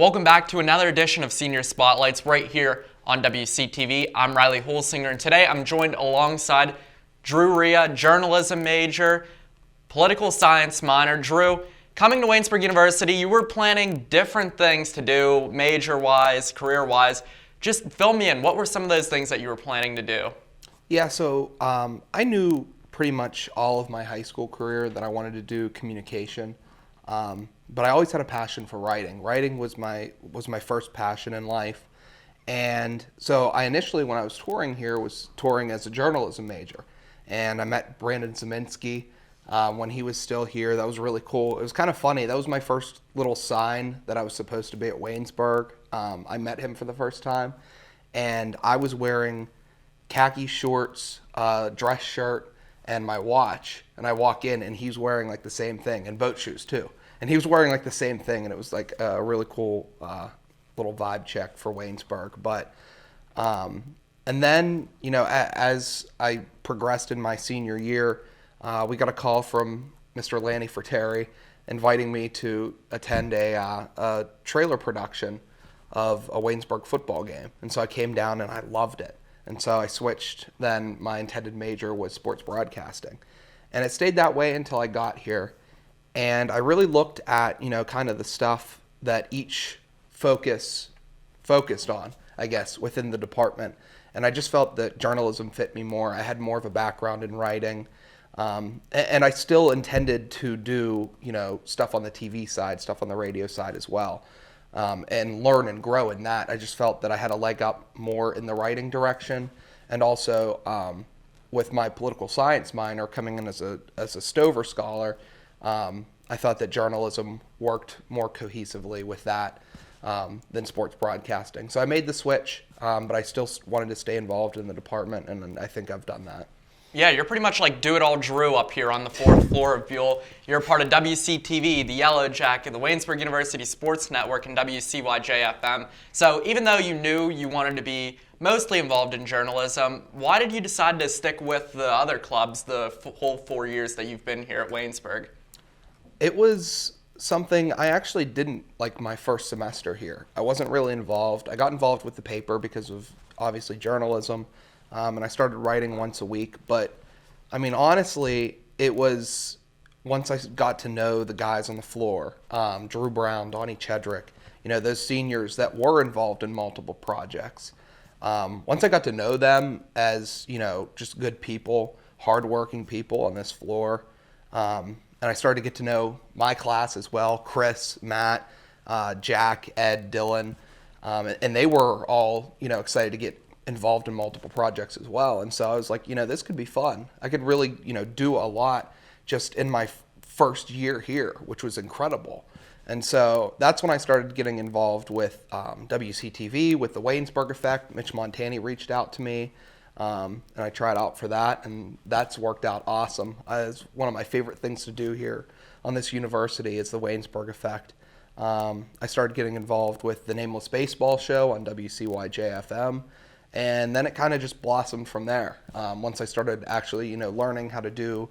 Welcome back to another edition of Senior Spotlights right here on WCTV. I'm Riley Holsinger, and today I'm joined alongside Drew Hreha, journalism major, political science minor. Drew, coming to Waynesburg University, you were planning different things to do, major-wise, career-wise. Just fill me in. What were some of those things that you were planning to do? Yeah, so I knew pretty much all of my high school career that I wanted to do communication, but I always had a passion for writing. Writing was my first passion in life, and so I initially, when I was touring here, was touring as a journalism major, and I met Brandon Zeminski when he was still here. That was really cool. It was kind of funny. That was my first little sign that I was supposed to be at Waynesburg. I met him for the first time, and I was wearing khaki shorts, dress shirt, and my watch. And I walk in, and he's wearing like the same thing, and boat shoes too. And he was wearing like the same thing, and it was like a really cool little vibe check for Waynesburg. But and then, as I progressed in my senior year, we got a call from Mr. Lanny Fratteri inviting me to attend a trailer production of a Waynesburg football game. And so I came down and I loved it. And so I switched. Then my intended major was sports broadcasting. And it stayed that way until I got here. And I really looked at, kind of the stuff that each focused on, I guess, within the department. And I just felt that journalism fit me more. I had more of a background in writing. And I still intended to do, stuff on the TV side, stuff on the radio side as well. And learn and grow in that. I just felt that I had a leg up more in the writing direction, and also with my political science minor coming in as a Stover scholar, I thought that journalism worked more cohesively with that than sports broadcasting. So I made the switch, but I still wanted to stay involved in the department, and I think I've done that. Yeah, you're pretty much like do-it-all Drew up here on the fourth floor of Buell. You're a part of WCTV, the Yellow Jacket, the Waynesburg University Sports Network, and WCYJ-FM. So even though you knew you wanted to be mostly involved in journalism, why did you decide to stick with the other clubs the whole 4 years that you've been here at Waynesburg? It was something I actually didn't like my first semester here. I wasn't really involved. I got involved with the paper because of, obviously, journalism. And I started writing once a week. But, honestly, it was once I got to know the guys on the floor, Drew Brown, Donnie Chedrick, those seniors that were involved in multiple projects. Once I got to know them as, just good people, hardworking people on this floor, and I started to get to know my class as well, Chris, Matt, Jack, Ed, Dylan, and they were all, excited to get involved in multiple projects as well. And so I was like, this could be fun. I could really, do a lot just in my first year here, which was incredible. And so that's when I started getting involved with WCTV, with the Waynesburg Effect. Mitch Montani reached out to me, and I tried out for that, and that's worked out awesome. It's one of my favorite things to do here on this university is the Waynesburg Effect. I started getting involved with the Nameless Baseball Show on WCYJ-FM. And then it kind of just blossomed from there. Once I started actually, learning how to do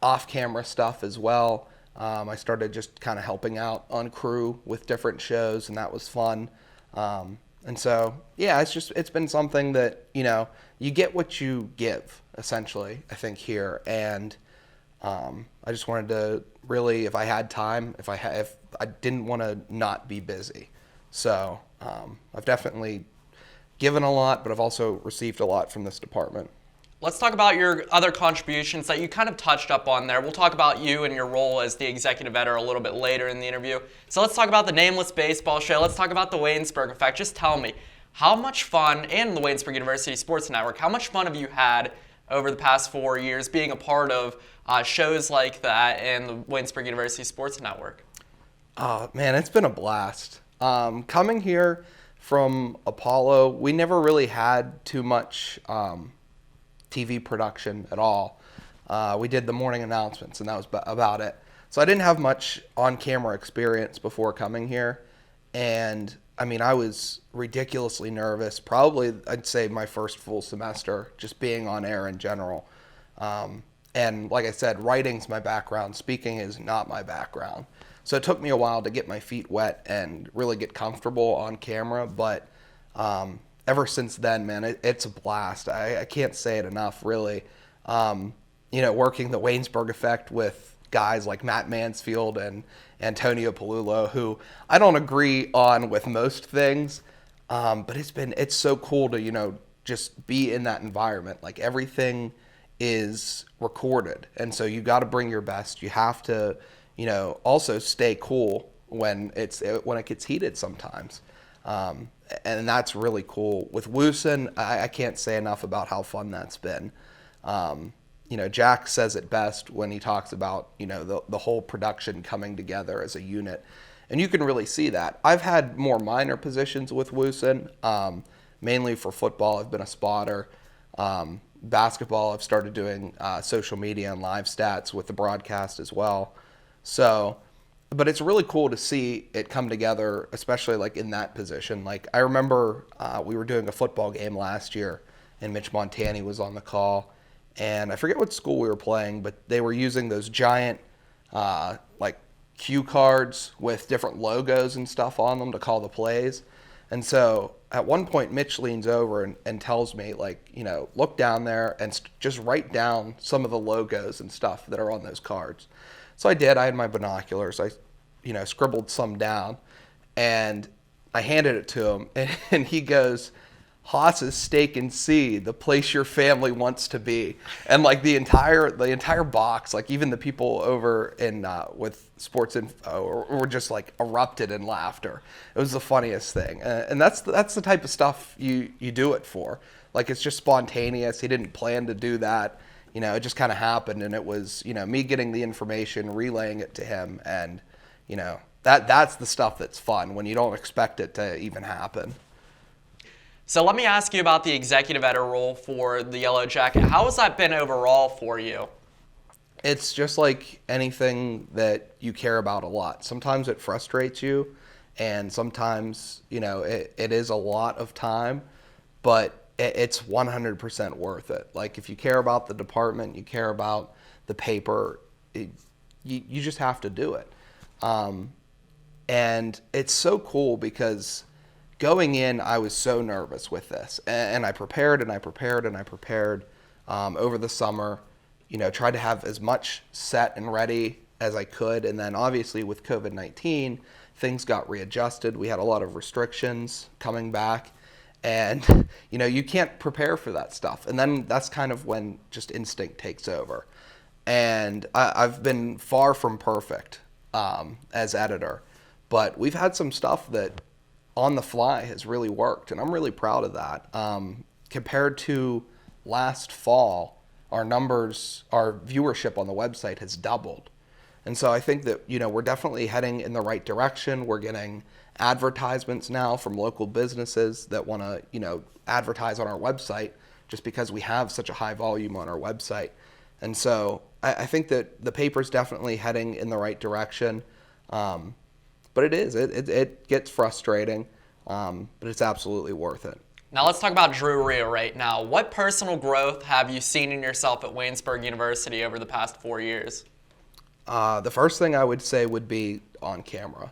off-camera stuff as well, I started just kind of helping out on crew with different shows, and that was fun. And so, yeah, it's been something that, you get what you give, essentially, I think, here. And I just wanted to really, if I had time, if I didn't want to not be busy. So I've definitely given a lot, but I've also received a lot from this department. Let's talk about your other contributions that you kind of touched up on there. We'll talk about you and your role as the executive editor a little bit later in the interview. So let's talk about the Nameless Baseball Show. Let's talk about the Waynesburg Effect. Just tell me, how much fun, and the Waynesburg University Sports Network, how much fun have you had over the past 4 years being a part of shows like that and the Waynesburg University Sports Network? Oh, man, it's been a blast. Coming here from Apollo, we never really had too much TV production at all. We did the morning announcements, and that was about it. So I didn't have much on-camera experience before coming here. And, I was ridiculously nervous. Probably, I'd say, my first full semester, just being on air in general. And like I said, writing's my background. Speaking is not my background. So it took me a while to get my feet wet and really get comfortable on camera. But ever since then, man, it's a blast. I can't say it enough, really. Working the Waynesburg effect with guys like Matt Mansfield and Antonio Palulo, who I don't agree on with most things, but it's so cool to just be in that environment. Like, everything is recorded, and so you got to bring your best. You have to also stay cool when it gets heated sometimes, and that's really cool. With Woosen, I can't say enough about how fun that's been. Jack says it best when he talks about the whole production coming together as a unit, and you can really see that. I've had more minor positions with Woosen, mainly for football. I've been a spotter. Basketball, I've started doing social media and live stats with the broadcast as well. So, but it's really cool to see it come together, especially like in that position. Like, I remember we were doing a football game last year, and Mitch Montani was on the call, and I forget what school we were playing, but they were using those giant like cue cards with different logos and stuff on them to call the plays. And so at one point, Mitch leans over and tells me, like, look down there and just write down some of the logos and stuff that are on those cards. So I did. I had my binoculars. I, scribbled some down, and I handed it to him, and he goes, "Haas's Steak and Sea, the place your family wants to be." And like the entire box, like even the people over in with Sports Info were just like erupted in laughter. It was the funniest thing, and that's the type of stuff you do it for. Like, it's just spontaneous. He didn't plan to do that. It just kind of happened, and it was me getting the information, relaying it to him, and that's the stuff that's fun when you don't expect it to even happen. So let me ask you about the executive editor role for the Yellow Jacket. How has that been overall for you? It's just like anything that you care about a lot. Sometimes it frustrates you, and sometimes, it is a lot of time, but it's 100% worth it. Like, if you care about the department, you care about the paper, you just have to do it. And it's so cool because going in, I was so nervous with this, and I prepared over the summer. Tried to have as much set and ready as I could, and then obviously with COVID-19, things got readjusted. We had a lot of restrictions coming back, and you can't prepare for that stuff. And then that's kind of when just instinct takes over. And I've been far from perfect as editor, but we've had some stuff that on the fly has really worked, and I'm really proud of that. Compared to last fall, our viewership on the website has doubled. And so I think that, we're definitely heading in the right direction. We're getting advertisements now from local businesses that want to, advertise on our website just because we have such a high volume on our website. And so I think that the paper's definitely heading in the right direction. But it gets frustrating, but it's absolutely worth it. Now let's talk about Drew Hreha right now. What personal growth have you seen in yourself at Waynesburg University over the past 4 years? The first thing I would say would be on camera.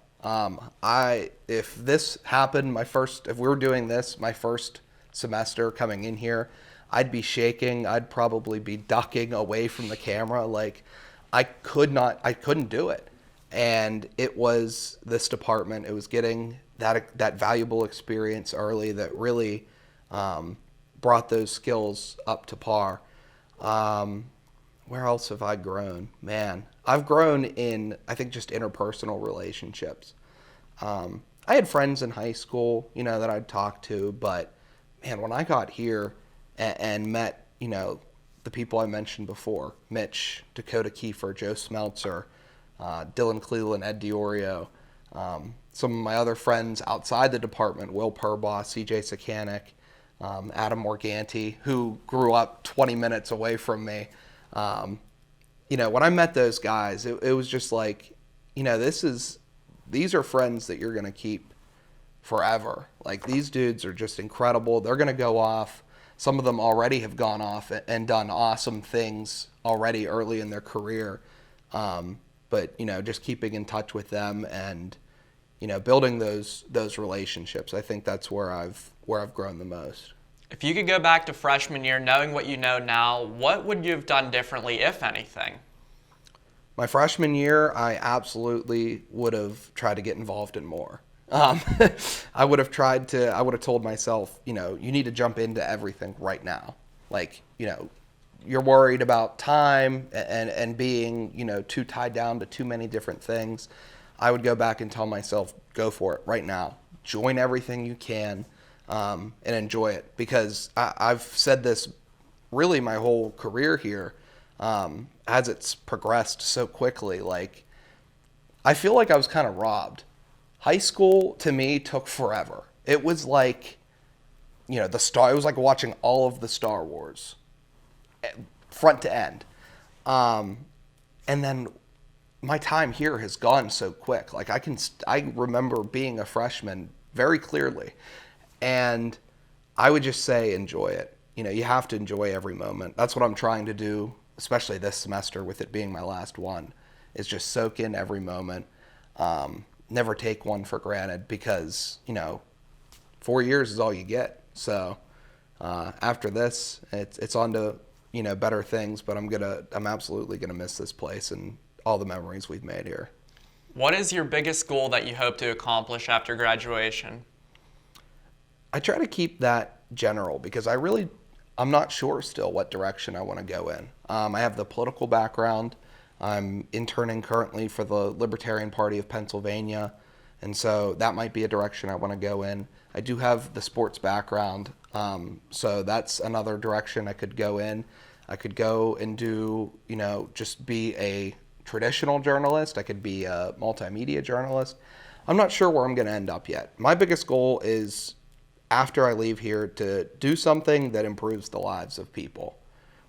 If this happened, if we were doing this my first semester coming in here, I'd be shaking. I'd probably be ducking away from the camera. Like, I couldn't do it. And it was this department. It was getting that valuable experience early that really brought those skills up to par. Where else have I grown? Man, I've grown in, I think, just interpersonal relationships. I had friends in high school, that I'd talk to, but man, when I got here and met, the people I mentioned before, Mitch, Dakota Kiefer, Joe Smeltzer, Dylan Cleveland, Ed Diorio, some of my other friends outside the department, Will Purbaugh, CJ Sakanik, Adam Morganti, who grew up 20 minutes away from me. When I met those guys, it was just like, these are friends that you're going to keep forever. Like, these dudes are just incredible. They're going to go off. Some of them already have gone off and done awesome things already early in their career. but just keeping in touch with them and building those relationships. I think that's where I've grown the most. If you could go back to freshman year, knowing what you know now, what would you have done differently, if anything? My freshman year, I absolutely would have tried to get involved in more. I would have told myself, you need to jump into everything right now. Like, you're worried about time and being, too tied down to too many different things. I would go back and tell myself, go for it right now. Join everything you can and enjoy it. Because I've said this really my whole career here, as it's progressed so quickly. Like, I feel like I was kind of robbed. High school to me took forever. It was like, it was like watching all of the Star Wars, front to end. And then my time here has gone so quick. Like, I remember being a freshman very clearly, and I would just say enjoy it. You have to enjoy every moment. That's what I'm trying to do, especially this semester with it being my last one, is just soak in every moment. Never take one for granted, because 4 years is all you get. So after this, it's on to better things. But I'm absolutely gonna miss this place and all the memories we've made here. What is your biggest goal that you hope to accomplish after graduation? I try to keep that general, because I'm not sure still what direction I want to go in. I have the political background. I'm interning currently for the Libertarian Party of Pennsylvania, and so that might be a direction I want to go in. I do have the sports background, so that's another direction I could go in. I could go and do, just be a traditional journalist. I could be a multimedia journalist. I'm not sure where I'm going to end up yet. My biggest goal is, after I leave here, to do something that improves the lives of people,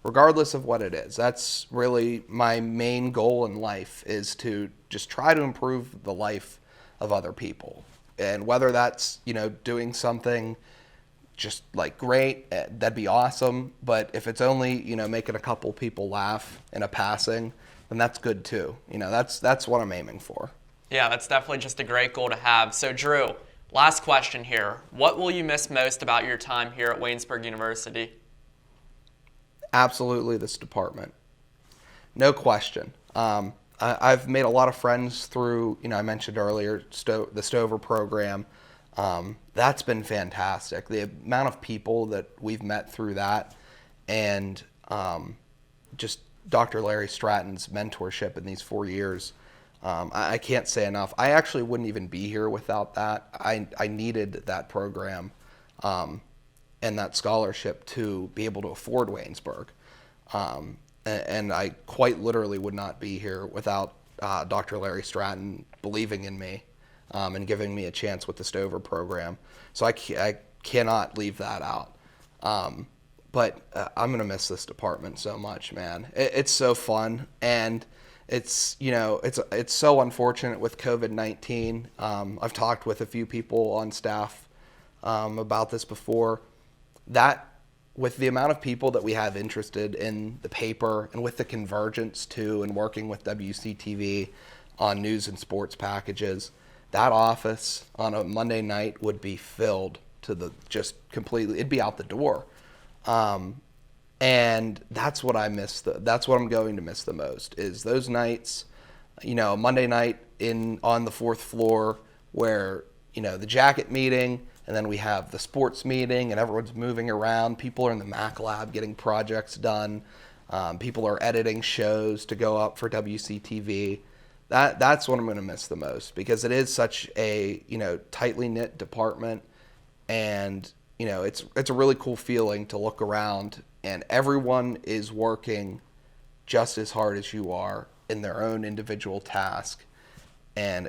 regardless of what it is. That's really my main goal in life, is to just try to improve the life of other people. And whether that's, doing something just like great, that'd be awesome. But if it's only, making a couple people laugh in a passing, then that's good too. That's what I'm aiming for. Yeah, that's definitely just a great goal to have. So Drew, last question here. What will you miss most about your time here at Waynesburg University? Absolutely this department. No question. I've made a lot of friends through, I mentioned earlier, the Stover program. That's been fantastic. The amount of people that we've met through that, and just Dr. Larry Stratton's mentorship in these 4 years, I can't say enough. I actually wouldn't even be here without that. I needed that program and that scholarship to be able to afford Waynesburg. And I quite literally would not be here without Dr. Larry Stratton believing in me and giving me a chance with the Stover program. So I cannot leave that out. But I'm going to miss this department so much, man. It's so fun, and it's so unfortunate with COVID-19. I've talked with a few people on staff about this before. That, with the amount of people that we have interested in the paper, and with the convergence too, and working with WCTV on news and sports packages, that office on a Monday night would be filled to the just completely. It'd be out the door. And that's what I miss. That's what I'm going to miss the most, is those nights, Monday night on the fourth floor, where, the jacket meeting, and then we have the sports meeting, and everyone's moving around. People are in the Mac lab getting projects done. People are editing shows to go up for WCTV. That's what I'm going to miss the most, because it is such a, tightly knit department, and it's a really cool feeling to look around and everyone is working just as hard as you are in their own individual task. And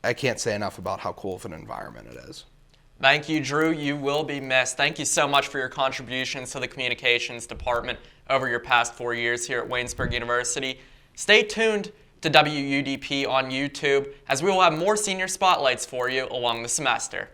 I can't say enough about how cool of an environment it is. Thank you, Drew. You will be missed. Thank you so much for your contributions to the communications department over your past 4 years here at Waynesburg University. Stay tuned to WUDP on YouTube, as we will have more senior spotlights for you along the semester.